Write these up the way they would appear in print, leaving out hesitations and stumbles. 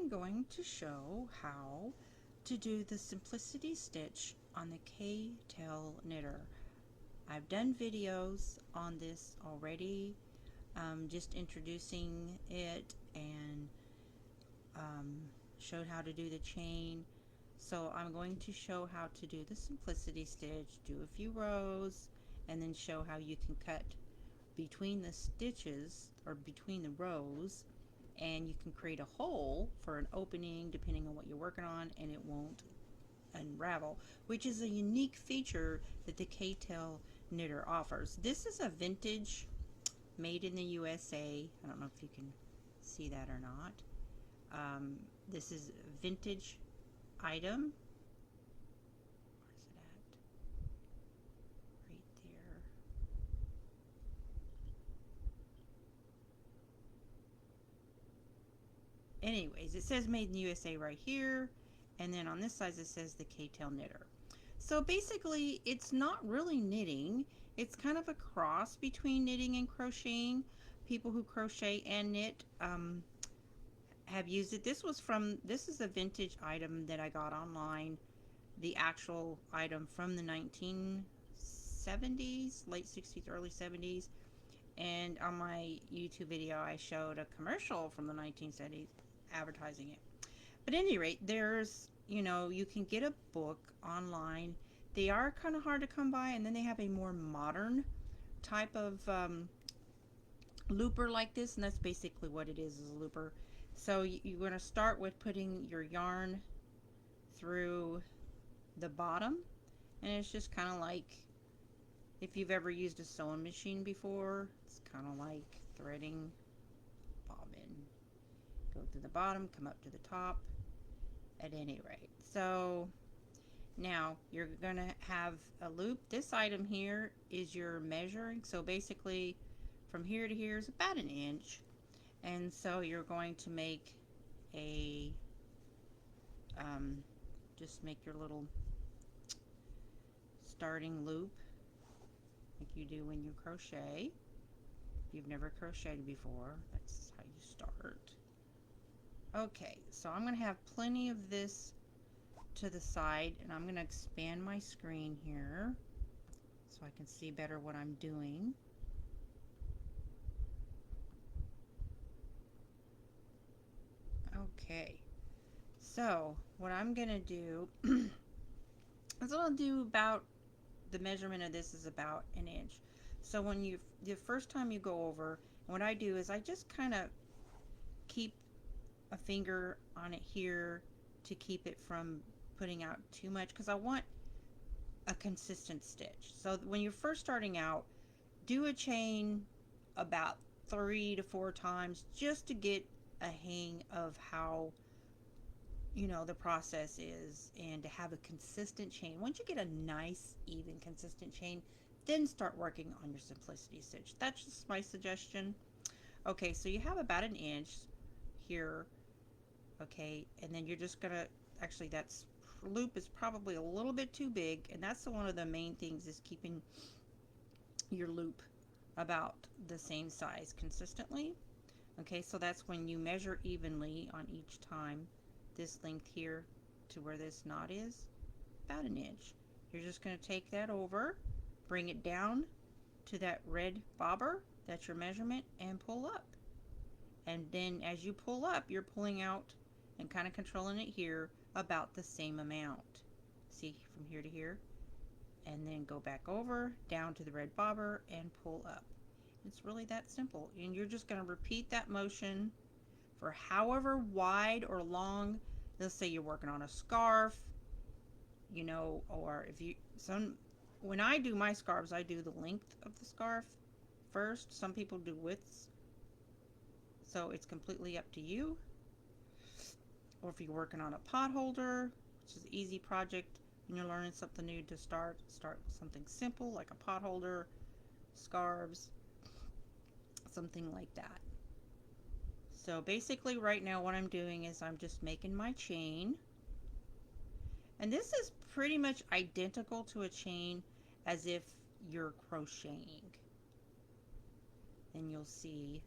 I'm going to show how to do the simplicity stitch on the K-tail knitter. I've done videos on this already, just introducing it and showed how to do the chain. So I'm going to show how to do the simplicity stitch, do a few rows, and then show how you can cut between the stitches or between the rows, and you can create a hole for an opening depending on what you're working on, and it won't unravel, which is a unique feature that the K-tail knitter offers. This is a vintage, made in the USA. I don't know if you can see that or not. This is a vintage item. Where's it at? Right there. Anyways, it says made in the USA right here, and then on this side it says the K-tail knitter. So basically it's not really knitting, it's kind of a cross between knitting and crocheting. People who crochet and knit have used it. This is a vintage item that I got online, the actual item from the 1970s, late 60s, early 70s. And on my YouTube video I showed a commercial from the 1970s advertising it. But at any rate, there's, you can get a book online. They are kind of hard to come by, and then they have a more modern type of looper like this, and that's basically what it is a looper. So you're going to start with putting your yarn through the bottom, and it's just kind of like, if you've ever used a sewing machine before, it's kind of like threading bobbin. Go through the bottom, come up to the top, at any rate. So now you're going to have a loop. This item here is your measuring, so basically from here to here is about an inch, and so you're going to make a just make your little starting loop like you do when you crochet. If you've never crocheted before, that's how you start. Okay, so I'm going to have plenty of this to the side, and I'm going to expand my screen here so I can see better what I'm doing. Okay, so what I'm going to do is I'll do about, the measurement of this is about an inch. So when the first time you go over, what I do is I just kind of keep a finger on it here to keep it from putting out too much, because I want a consistent stitch. So when you're first starting out, do a chain about 3 to 4 times just to get a hang of how the process is, and to have a consistent chain. Once you get a nice even consistent chain, then start working on your simplicity stitch. That's just my suggestion. Okay, so you have about an inch here. Okay, and then you're just gonna, actually that's loop is probably a little bit too big, and that's one of the main things, is keeping your loop about the same size consistently. Okay, so that's when you measure evenly on each time. This length here to where this knot is, about an inch. You're just going to take that over, bring it down to that red bobber, that's your measurement, and pull up. And then as you pull up, you're pulling out and kind of controlling it here about the same amount. See, from here to here. And then go back over, down to the red bobber, and pull up. It's really that simple. And you're just going to repeat that motion for however wide or long. Let's say you're working on a scarf, or if you, when I do my scarves, I do the length of the scarf first. Some people do widths, so it's completely up to you. Or if you're working on a pot holder, which is an easy project when you're learning something new, to start with something simple like a pot holder, scarves, something like that. So basically right now what I'm doing is I'm just making my chain, and this is pretty much identical to a chain as if you're crocheting. And you'll see,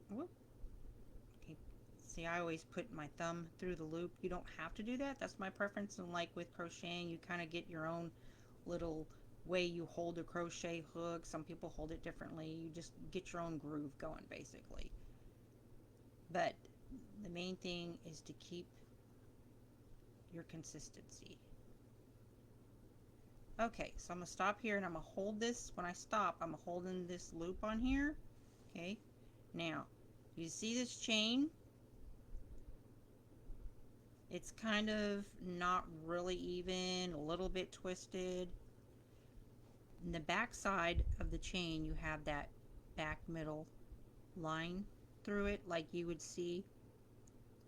whoop, okay, See, I always put my thumb through the loop. You don't have to do that. That's my preference. And like with crocheting, you kind of get your own little way you hold a crochet hook. Some people hold it differently. You just get your own groove going, basically. But the main thing is to keep your consistency. Okay, so I'm going to stop here and I'm going to hold this. When I stop, I'm holding this loop on here. Okay, now you see this chain? It's kind of not really even, a little bit twisted. In the back side of the chain, you have that back middle line through it like you would see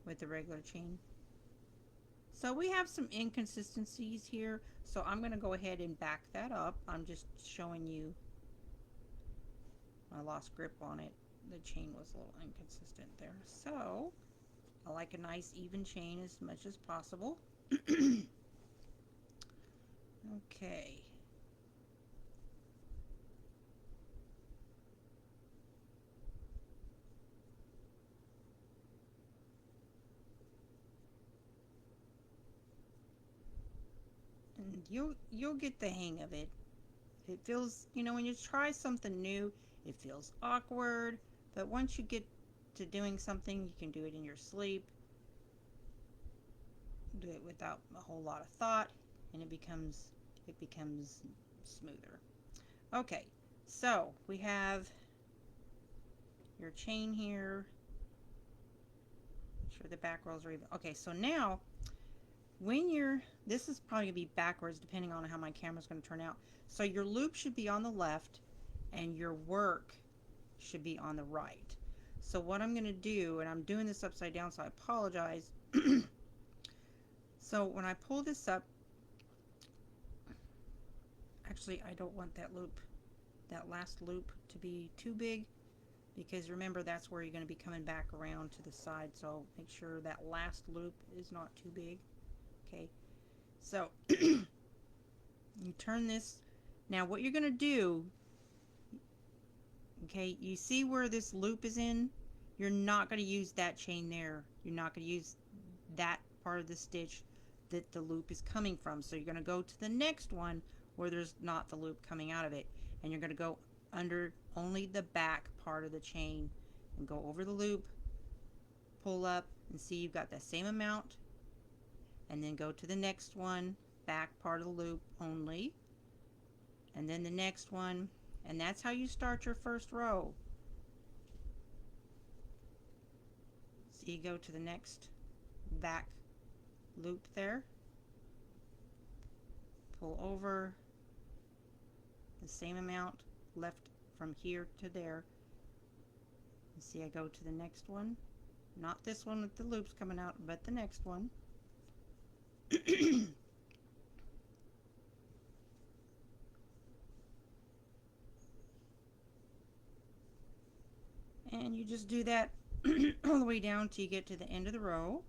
with the regular chain. So we have some inconsistencies here, so I'm going to go ahead and back that up. I'm just showing you. I lost grip on it. The chain was a little inconsistent there. So I like a nice even chain as much as possible. Okay. And you'll get the hang of it. It feels, you know, when you try something new, it feels awkward, but once you get to doing something, you can do it in your sleep. Do it without a whole lot of thought, and it becomes smoother. Okay, so we have your chain here. Make sure the back rows are even. Okay, so now when this is probably gonna be backwards depending on how my camera's gonna turn out. So your loop should be on the left and your work should be on the right. So what I'm gonna do, and I'm doing this upside down, so I apologize. So when I pull this up, actually I don't want that loop, that last loop, to be too big, because remember that's where you're going to be coming back around to the side, so make sure that last loop is not too big. Okay, so you turn this. Now what you're going to do, okay, you see where this loop is in? You're not going to use that chain there. You're not going to use that part of the stitch that the loop is coming from. So you're going to go to the next one where there's not the loop coming out of it, and you're going to go under only the back part of the chain and go over the loop, pull up, and see you've got the same amount, and then go to the next one, back part of the loop only, and then the next one, and that's how you start your first row. So you go to the next back loop there, pull over the same amount left from here to there. You see I go to the next one, not this one with the loops coming out, but the next one. And you just do that all the way down till you get to the end of the row.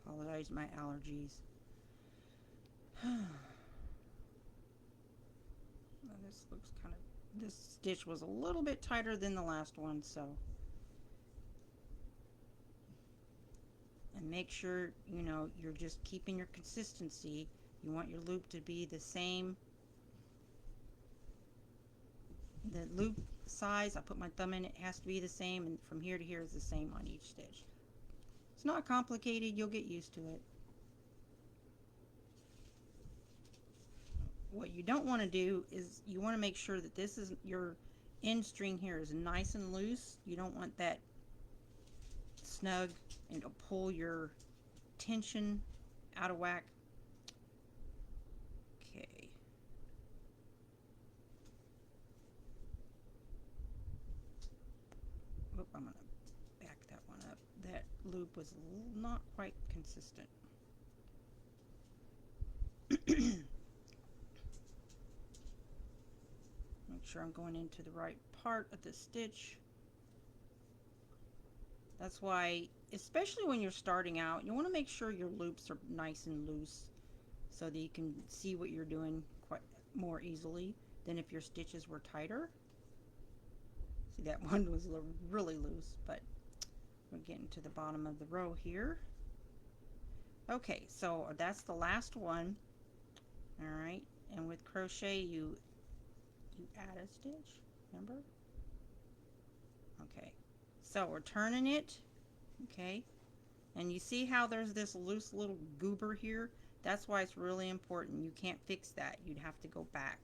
Apologize, my allergies. This looks kind of, this stitch was a little bit tighter than the last one, so. And make sure, you know, you're just keeping your consistency. You want your loop to be the same. The loop size, I put my thumb in, it has to be the same, and from here to here is the same on each stitch. It's not complicated, you'll get used to it. What you don't want to do is you want to make sure that this is, your end string here is nice and loose. You don't want that snug and it'll pull your tension out of whack. Okay. Oop, I'm going to back that one up. That loop was not quite consistent. Make sure I'm going into the right part of the stitch. That's why, especially when you're starting out, you want to make sure your loops are nice and loose so that you can see what you're doing quite more easily than if your stitches were tighter. See, that one was really loose, but We're getting to the bottom of the row here. Okay, so that's the last one. All right, and with crochet you add a stitch, remember? Okay, so we're turning it. Okay, and you see how there's this loose little goober here? That's why it's really important. You can't fix that. You'd have to go back.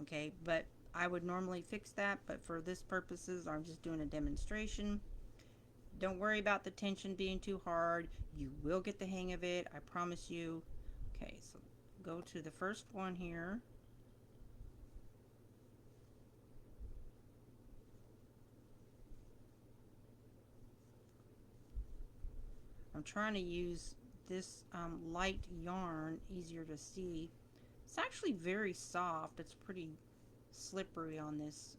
Okay, but I would normally fix that, but for this purposes I'm just doing a demonstration. Don't worry about the tension being too hard. You will get the hang of it, I promise you. Okay, so go to the first one here. I'm trying to use this light yarn, easier to see. It's actually very soft. It's pretty slippery on this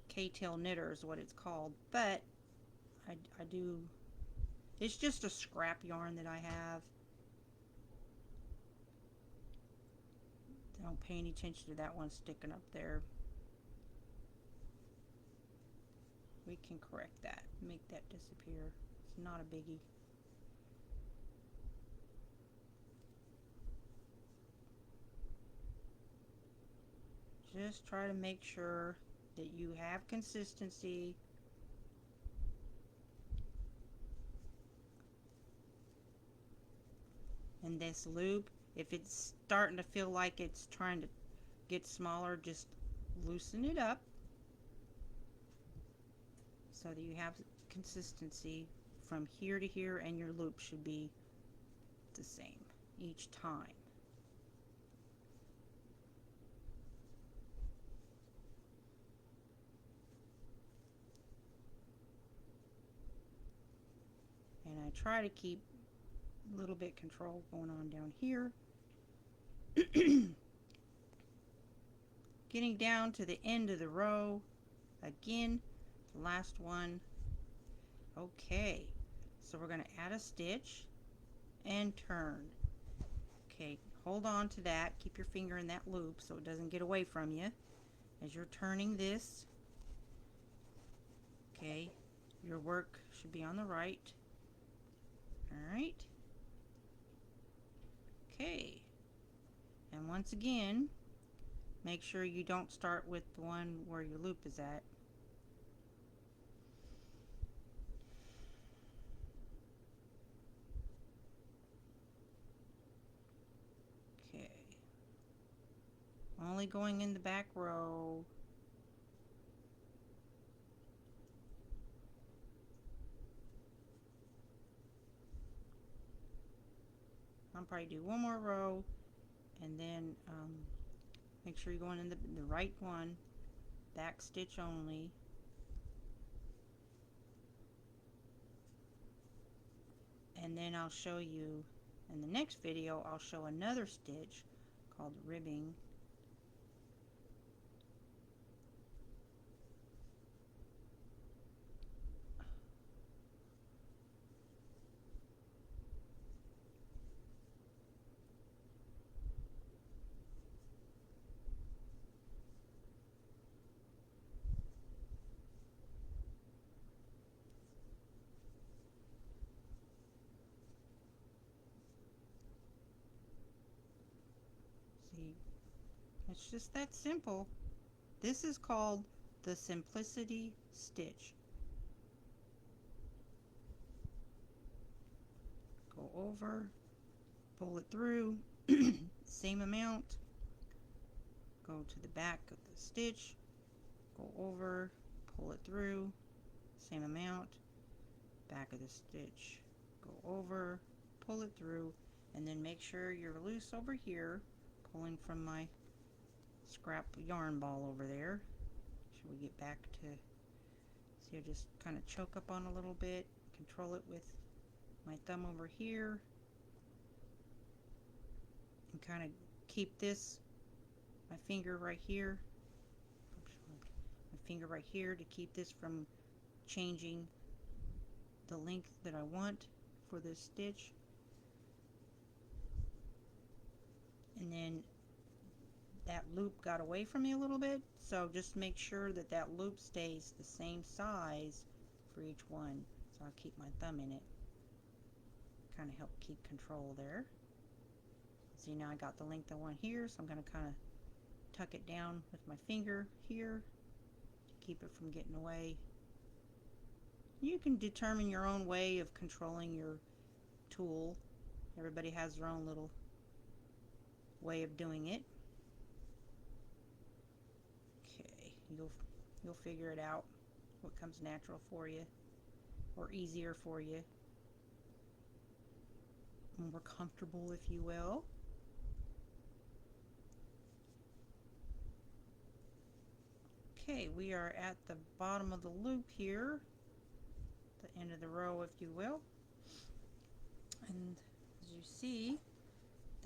K-tail knitter is what it's called, but I do, it's just a scrap yarn that I have. Don't pay any attention to that one sticking up there. We can correct that, make that disappear. It's not a biggie. Just try to make sure that you have consistency. And this loop, if it's starting to feel like it's trying to get smaller, just loosen it up so that you have consistency from here to here, and your loop should be the same each time. And I try to keep a little bit control going on down here. Getting down to the end of the row again, the last one. Okay, so we're going to add a stitch and turn. Okay, hold on to that, keep your finger in that loop so it doesn't get away from you as you're turning this. Okay, your work should be on the right. Alright. Okay, and once again, make sure you don't start with the one where your loop is at. Okay, only going in the back row. I'll probably do one more row, and then make sure you're going in the right one, back stitch only. And then I'll show you in the next video, I'll show another stitch called ribbing. See, it's just that simple. This is called the simplicity stitch. Go over, pull it through, same amount, go to the back of the stitch, go over, pull it through, same amount, back of the stitch, go over, pull it through, and then make sure you're loose over here, pulling from my scrap yarn ball over there. Should we get back to, see, I just kind of choke up on a little bit, control it with my thumb over here, and kind of keep this, my finger right here, my finger right here to keep this from changing the length that I want for this stitch. And then that loop got away from me a little bit, so just make sure that that loop stays the same size for each one. So I'll keep my thumb in it, kind of help keep control there. See, now I got the length of one here, so I'm going to kind of tuck it down with my finger here to keep it from getting away. You can determine your own way of controlling your tool. Everybody has their own little way of doing it. Okay, you'll figure it out, what comes natural for you or easier for you, more comfortable, if you will. Okay, we are at the bottom of the loop here, the end of the row, if you will. And as you see,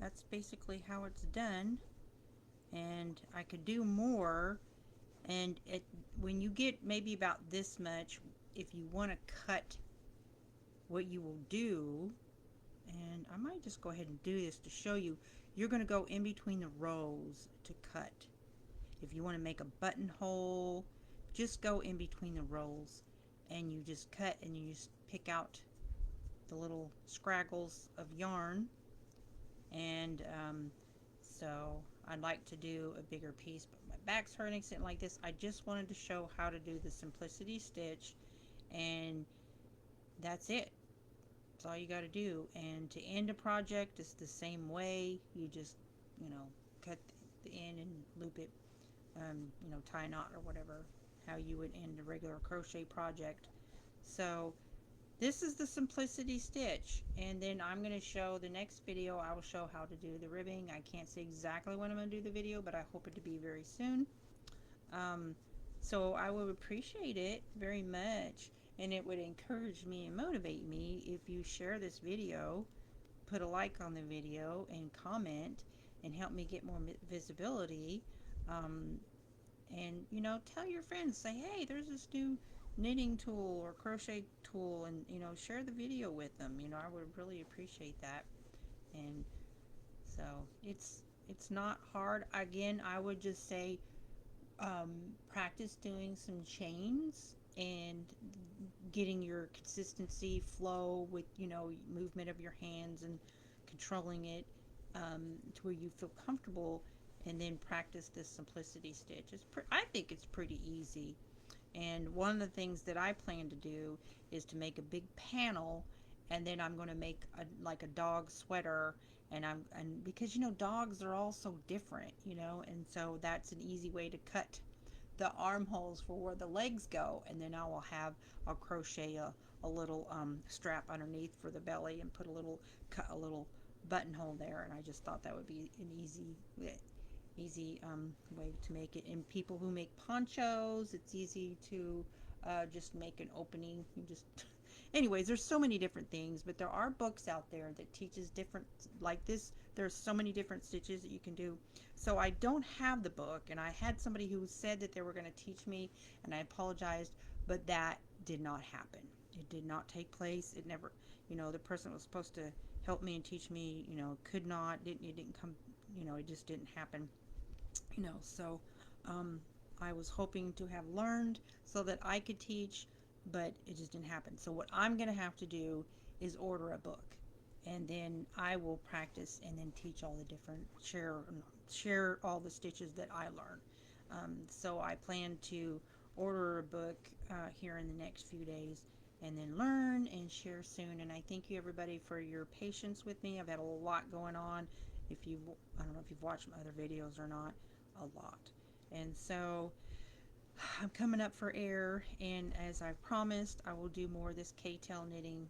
that's basically how it's done. And I could do more, and when you get maybe about this much, if you want to cut, what you will do, and I might just go ahead and do this to show you, you're going to go in between the rows to cut. If you want to make a buttonhole, just go in between the rows and you just cut, and you just pick out the little scraggles of yarn. And so I'd like to do a bigger piece, but my back's hurting sitting like this. I just wanted to show how to do the simplicity stitch, and that's it. That's all you got to do. And to end a project is the same way. You just, cut the end and loop it, tie a knot or whatever, how you would end a regular crochet project. So this is the simplicity stitch, and then I'm going to show the next video. I will show how to do the ribbing. I can't say exactly when I'm going to do the video, but I hope it to be very soon. So I would appreciate it very much, and it would encourage me and motivate me if you share this video, put a like on the video, and comment, and help me get more visibility. And tell your friends, say, hey, there's this new knitting tool or crochet tool, and share the video with them. I would really appreciate that. And so it's not hard. Again, I would just say practice doing some chains and getting your consistency, flow with movement of your hands and controlling it to where you feel comfortable, and then practice this simplicity stitch. I think it's pretty easy. And one of the things that I plan to do is to make a big panel, and then I'm going to make like a dog sweater, and because dogs are all so different, and so that's an easy way to cut the armholes for where the legs go, and then I'll crochet a little strap underneath for the belly and put a little buttonhole there. And I just thought that would be an easy way to make it. And people who make ponchos, it's easy to just make an opening. Anyways, there's so many different things, but there are books out there that teaches different, like this. There's so many different stitches that you can do. So I don't have the book, and I had somebody who said that they were going to teach me, and I apologized, but that did not happen. It did not take place. It never, the person that was supposed to help me and teach me, could not, it didn't come, it just didn't happen. So I was hoping to have learned so that I could teach, but it just didn't happen. So what I'm going to have to do is order a book, and then I will practice and then teach all the different, share all the stitches that I learn. So I plan to order a book here in the next few days, and then learn and share soon. And I thank you, everybody, for your patience with me. I've had a lot going on. I don't know if you've watched my other videos or not, a lot. And so I'm coming up for air, and as I've promised, I will do more of this K-tail knitting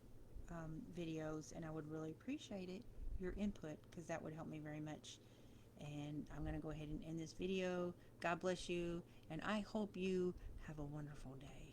videos, and I would really appreciate it, your input, because that would help me very much. And I'm going to go ahead and end this video. God bless you, and I hope you have a wonderful day.